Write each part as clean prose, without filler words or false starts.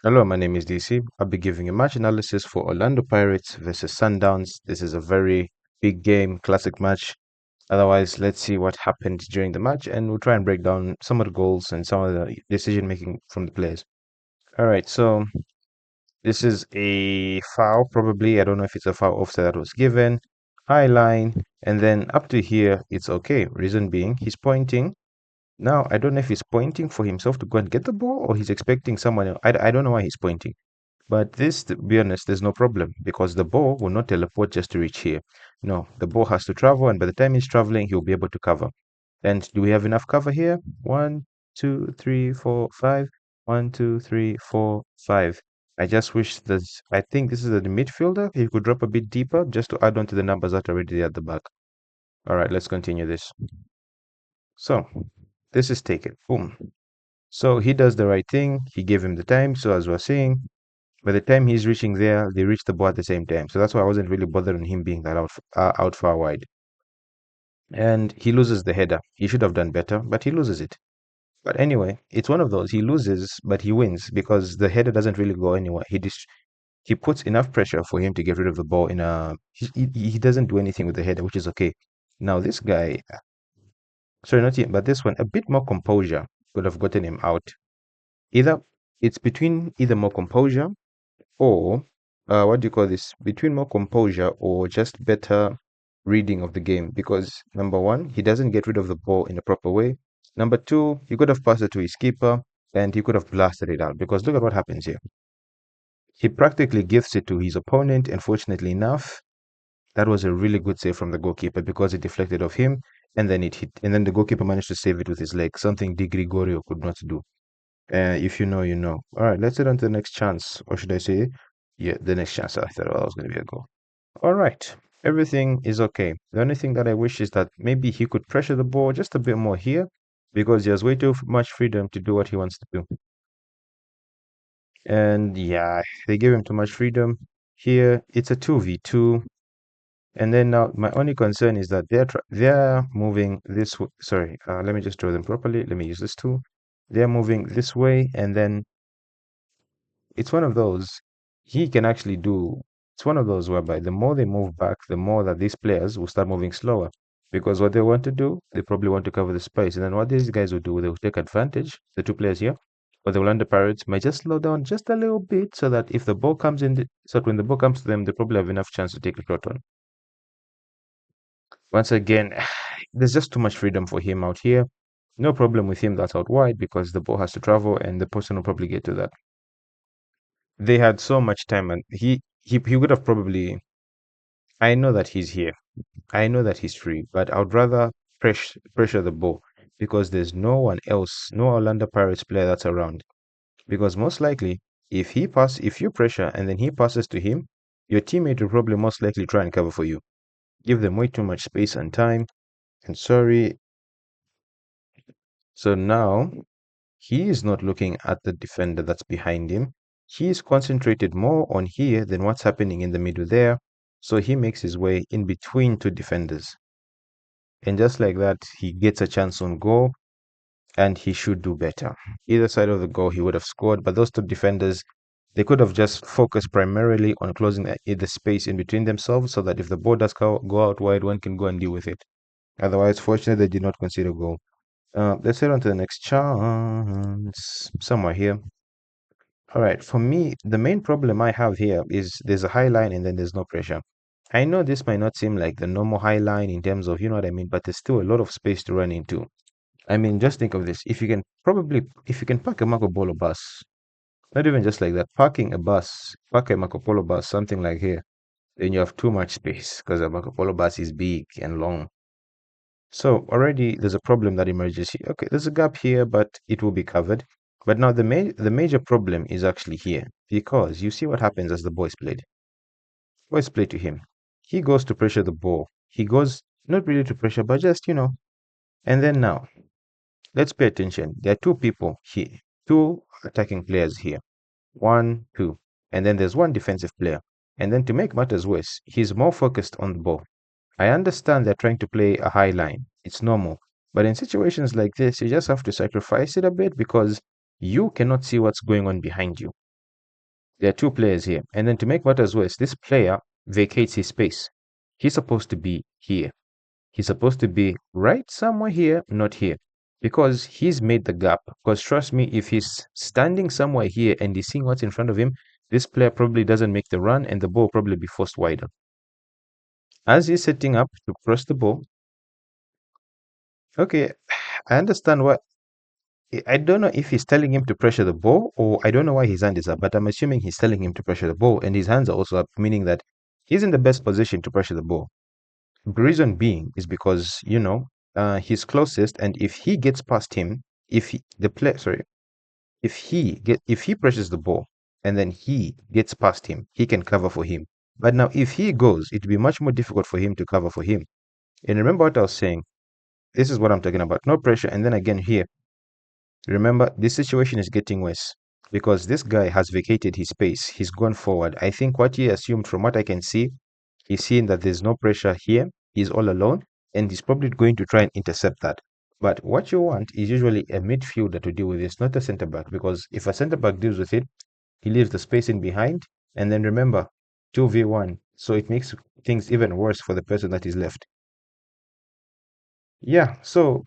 Hello, my name is DC. I'll be giving a match analysis for Orlando Pirates versus Sundowns. This is a very big game, classic match. Otherwise, let's see what happened during the match and we'll try and break down some of the goals and some of the decision making from the players. All right, so this is a foul, probably. I don't know if it's a foul offside that was given. High line, and then up to here, it's okay. Reason being, he's pointing. Now, I don't know if he's pointing for himself to go and get the ball or he's expecting someone else. I don't know why he's pointing. But this, to be honest, there's no problem because the ball will not teleport just to reach here. No, the ball has to travel, and by the time he's traveling, he'll be able to cover. And do we have enough cover here? One, two, three, four, five. One, two, three, four, five. I just wish that I think this is the midfielder. He could drop a bit deeper just to add on to the numbers that are already at the back. All right, let's continue this. So this is taken. Boom. So he does the right thing. He gave him the time. So as we're seeing, by the time he's reaching there, they reach the ball at the same time. So that's why I wasn't really bothered on him being that out far wide. And he loses the header. He should have done better, but he loses it. But anyway, it's one of those. He loses, but he wins because the header doesn't really go anywhere. He puts enough pressure for him to get rid of the ball in a. He doesn't do anything with the header, which is okay. Now this guy, sorry, not him, but this one, a bit more composure could have gotten him out. Either it's between either more composure or what do you call this? Between more composure or just better reading of the game. Because number one, he doesn't get rid of the ball in a proper way. Number two, he could have passed it to his keeper and he could have blasted it out. Because look at what happens here. He practically gives it to his opponent, and fortunately enough, that was a really good save from the goalkeeper because it deflected off him and then it hit. And then the goalkeeper managed to save it with his leg, something Di Gregorio could not do. If you know, you know. All right, let's head on to the next chance. Or should I say, yeah, the next chance. I thought that was going to be a goal. All right, everything is okay. The only thing that I wish is that maybe he could pressure the ball just a bit more here because he has way too much freedom to do what he wants to do. And yeah, they give him too much freedom. Here, it's a 2v2. And then now my only concern is that they're moving this way. Sorry, let me just draw them properly. Let me use this tool. They're moving this way, and then it's one of those he can actually do. It's one of those whereby the more they move back, the more that these players will start moving slower. Because what they want to do, they probably want to cover the space. And then what these guys will do, they will take advantage, the two players here, but the Orlando Pirates might just slow down just a little bit so that if the ball comes in, so that when the ball comes to them, they probably have enough chance to take the shot on. Once again, there's just too much freedom for him out here. No problem with him that's out wide because the ball has to travel and the person will probably get to that. They had so much time and he would have probably. I know that he's here. I know that he's free, but I would rather pressure the ball because there's no one else, no Orlando Pirates player that's around. Because most likely, if you pressure and then he passes to him, your teammate will probably most likely try and cover for you. Give them way too much space and time. And sorry. So now he is not looking at the defender that's behind him. He is concentrated more on here than what's happening in the middle there. So he makes his way in between two defenders. And just like that, he gets a chance on goal and he should do better. Either side of the goal, he would have scored. But those two defenders, they could have just focused primarily on closing the space in between themselves so that if the ball does go out wide, one can go and deal with it. Otherwise, fortunately, they did not concede a goal. Let's head on to the next chance. Somewhere here. All right, for me, the main problem I have here is there's a high line and then there's no pressure. I know this might not seem like the normal high line in terms of, you know what I mean, but there's still a lot of space to run into. I mean, just think of this. If you can park a Marco Polo bus, not even just like that, park a Marco Polo bus, something like here, then you have too much space because a Marco Polo bus is big and long. So already there's a problem that emerges here. Okay, there's a gap here, but it will be covered. But now the major problem is actually here because you see what happens as the boys played. Boys play to him. He goes to pressure the ball. He goes not really to pressure, but just, you know. And then now, let's pay attention. There are two people here, two attacking players here. One, two. And then there's one defensive player. And then to make matters worse, he's more focused on the ball. I understand they're trying to play a high line. It's normal. But in situations like this, you just have to sacrifice it a bit because you cannot see what's going on behind you. There are two players here. And then to make matters worse, this player vacates his space. He's supposed to be here. He's supposed to be right somewhere here, not here. Because he's made the gap. Because trust me, if he's standing somewhere here and he's seeing what's in front of him, this player probably doesn't make the run and the ball probably be forced wider. As he's setting up to cross the ball, okay, I understand what I don't know if he's telling him to pressure the ball or I don't know why his hand is up, but I'm assuming he's telling him to pressure the ball and his hands are also up, meaning that he's in the best position to pressure the ball. The reason being is because, he's closest and if he gets past him, if he, the play, sorry, if he pressures the ball and then he gets past him, he can cover for him. But now if he goes, it'd be much more difficult for him to cover for him. And remember what I was saying. This is what I'm talking about. No pressure. And then again here, remember, this situation is getting worse because this guy has vacated his space. He's gone forward. I think what he assumed, from what I can see, he's seeing that there's no pressure here. He's all alone, and he's probably going to try and intercept that. But what you want is usually a midfielder to deal with this, not a centre back, because if a centre back deals with it, he leaves the space in behind. And then remember, 2v1. So it makes things even worse for the person that is left. Yeah, so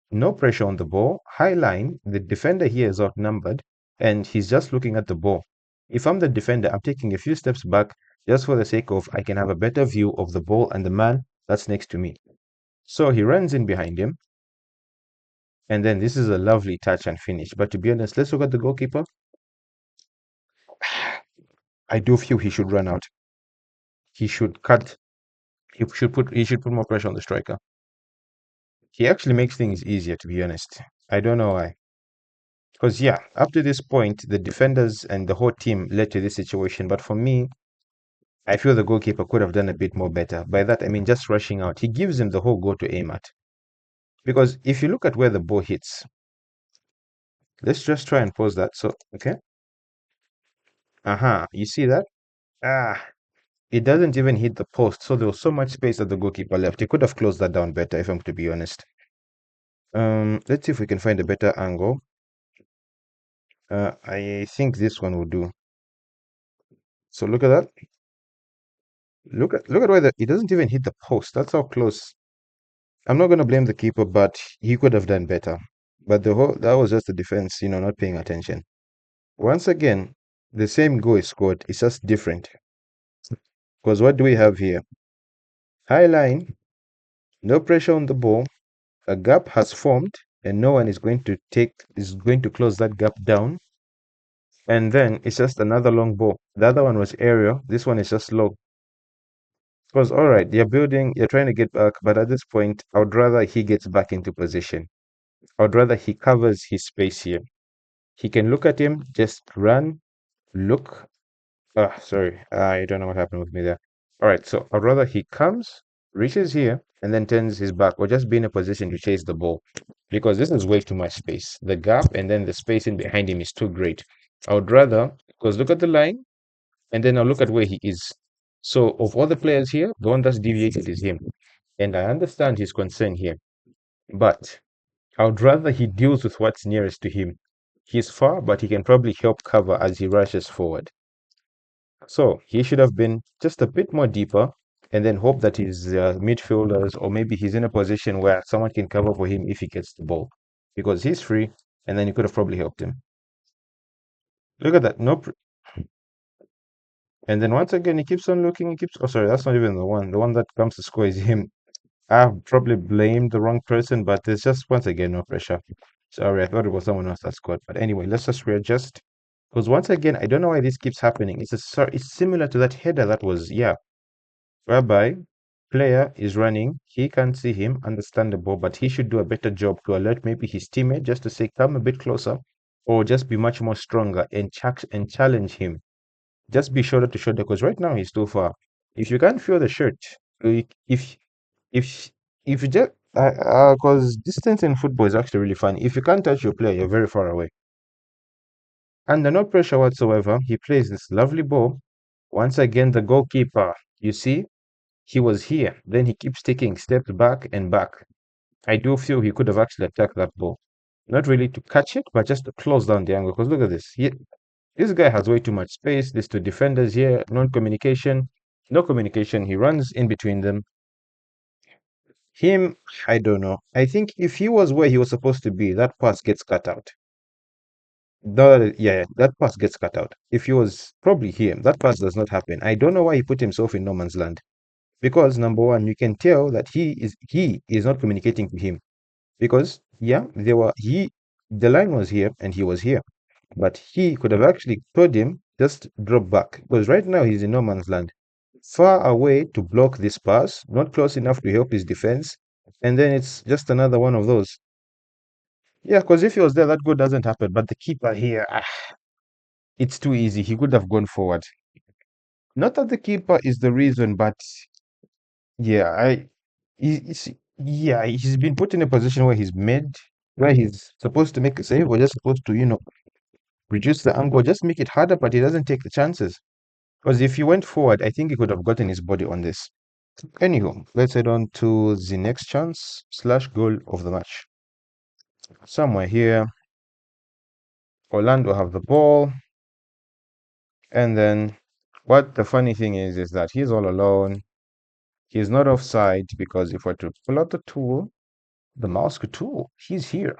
no pressure on the ball. High line, the defender here is outnumbered and he's just looking at the ball. If I'm the defender, I'm taking a few steps back just for the sake of I can have a better view of the ball and the man that's next to me. So he runs in behind him. And then this is a lovely touch and finish. But to be honest, let's look at the goalkeeper. I do feel he should run out. He should cut. He should put more pressure on the striker. He actually makes things easier, to be honest. I don't know why. Because, yeah, up to this point, the defenders and the whole team led to this situation. But for me, I feel the goalkeeper could have done a bit more better. By that, I mean just rushing out. He gives him the whole goal to aim at. Because if you look at where the ball hits, let's just try and pause that. So, okay. You see that? Ah, it doesn't even hit the post. So there was so much space that the goalkeeper left. He could have closed that down better, if I'm to be honest. Let's see if we can find a better angle. I think this one will do. So look at that. Look at where he doesn't even hit the post. That's how close. I'm not gonna blame the keeper, but he could have done better. But that was just the defense, not paying attention. Once again, the same goal is scored. It's just different. Because what do we have here? High line, no pressure on the ball. A gap has formed, and no one is going to close that gap down. And then it's just another long ball. The other one was aerial. This one is just low. Because, all right, you're trying to get back, but at this point, I would rather he gets back into position. I would rather he covers his space here. He can look at him, just run, look. Sorry, I don't know what happened with me there. All right, so I'd rather he comes, reaches here, and then turns his back, or just be in a position to chase the ball. Because this is way too much space. The gap and then the space in behind him is too great. I would rather, because look at the line, and then I'll look at where he is. So of all the players here, the one that's deviated is him. And I understand his concern here. But I would rather he deals with what's nearest to him. He's far, but he can probably help cover as he rushes forward. So he should have been just a bit more deeper and then hope that his midfielders or maybe he's in a position where someone can cover for him if he gets the ball. Because he's free and then he could have probably helped him. Look at that. Nope. And then once again, he keeps on looking. Oh, sorry, that's not even the one. The one that comes to score is him. I've probably blamed the wrong person, but there's just, once again, no pressure. Sorry, I thought it was someone else that scored. But anyway, let's just readjust. Because once again, I don't know why this keeps happening. It's similar to that header that was, yeah, whereby player is running, he can't see him, understandable, but he should do a better job to alert maybe his teammate just to say, come a bit closer, or just be much more stronger and challenge him. Just be shoulder to shoulder, because right now he's too far. If you can't feel the shirt, if if if you just because distance in football is actually really fun. If you can't touch your player, you're very far away. Under no pressure whatsoever, he plays this lovely ball. Once again, the goalkeeper, you see, he was here. Then he keeps taking steps back and back. I do feel he could have actually attacked that ball. Not really to catch it, but just to close down the angle. Because look at this. This guy has way too much space. There's two defenders here, non-communication, no communication. He runs in between them. Him, I don't know. I think if he was where he was supposed to be, that pass gets cut out. Yeah, that pass gets cut out. If he was probably here, that pass does not happen. I don't know why he put himself in no man's land. Because number one, you can tell that he is not communicating to him. Because yeah, the line was here and he was here. But he could have actually told him just drop back. Because right now he's in no man's land. Far away to block this pass, not close enough to help his defense. And then it's just another one of those. Yeah, because if he was there, that goal doesn't happen. But the keeper here, it's too easy. He could have gone forward. Not that the keeper is the reason, but yeah, he's, yeah, he's been put in a position where he's supposed to make a save, or just supposed to, reduce the angle, just make it harder, but he doesn't take the chances. Because if he went forward, I think he could have gotten his body on this. Anywho, let's head on to the next chance slash goal of the match. Somewhere here, Orlando have the ball, and then what the funny thing is that he's all alone. He's not offside because if we're to pull out the tool, the mouse tool, he's here.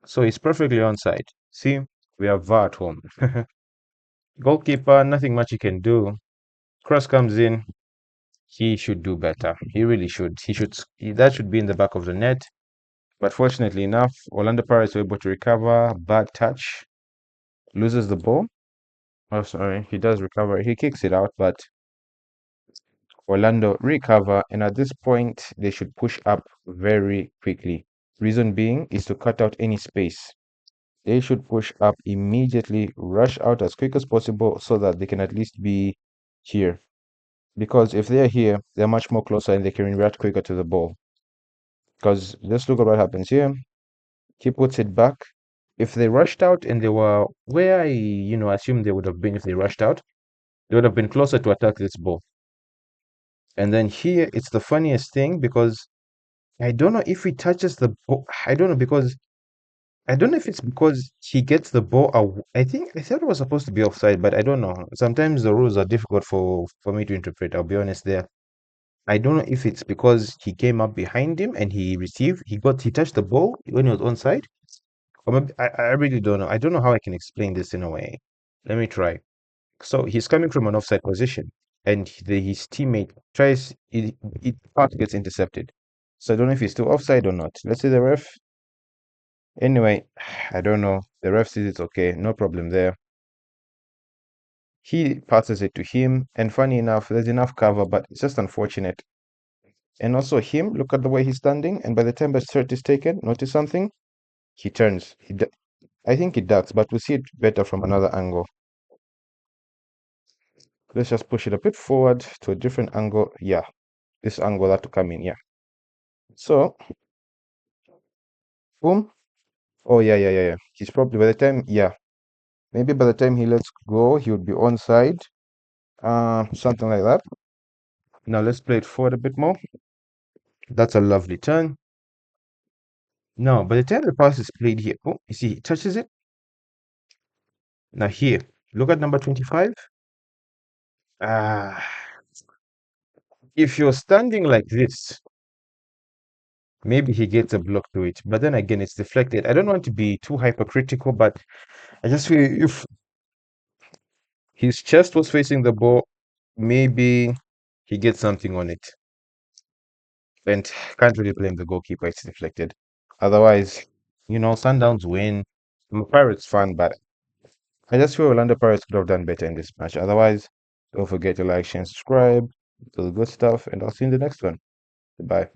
So he's perfectly onside. See, we have VAR at home. Goalkeeper, nothing much he can do. Cross comes in. He should do better. He really should. That should be in the back of the net. But fortunately enough, Orlando Pirates were able to recover. Bad touch. Loses the ball. Oh, sorry. He does recover. He kicks it out, but Orlando recover. And at this point, they should push up very quickly. Reason being is to cut out any space. They should push up immediately, rush out as quick as possible so that they can at least be here. Because if they're here, they're much more closer and they can react quicker to the ball. Because let's look at what happens here. He puts it back. If they rushed out and they were where I, assume they would have been if they rushed out, they would have been closer to attack this ball. And then here, it's the funniest thing because I don't know if he touches the ball. I don't know because I don't know if it's because he gets the ball. I thought it was supposed to be offside, but I don't know. Sometimes the rules are difficult for me to interpret. I'll be honest there. I don't know if it's because he came up behind him and he touched the ball when he was onside. Or maybe I really don't know. I don't know how I can explain this in a way. Let me try. So he's coming from an offside position, and his teammate tries it part gets intercepted. So I don't know if he's still offside or not. Let's say the ref. Anyway, I don't know. The ref says it's okay, no problem there. He passes it to him, and funny enough, there's enough cover, but it's just unfortunate. And also him, look at the way he's standing, and by the time the shot is taken, notice something? He turns. I think he ducks, but we'll see it better from another angle. Let's just push it a bit forward to a different angle. Yeah, this angle that to come in. Yeah. So, boom. Oh, yeah, yeah, yeah, yeah. He's probably by the time, yeah, maybe by the time he lets go, he would be onside. Something like that. Now let's play it forward a bit more. That's a lovely turn. Now, by the time the pass is played here, oh, you see, he touches it. Now here, look at number 25. Ah, if you're standing like this, maybe he gets a block to it. But then again, it's deflected. I don't want to be too hypercritical, but I just feel if his chest was facing the ball, maybe he gets something on it. And can't really blame the goalkeeper, it's deflected. Otherwise, Sundowns win. I'm a Pirates fan, but I just feel Orlando Pirates could have done better in this match. Otherwise, don't forget to like, share, and subscribe. Do the good stuff, and I'll see you in the next one. Goodbye.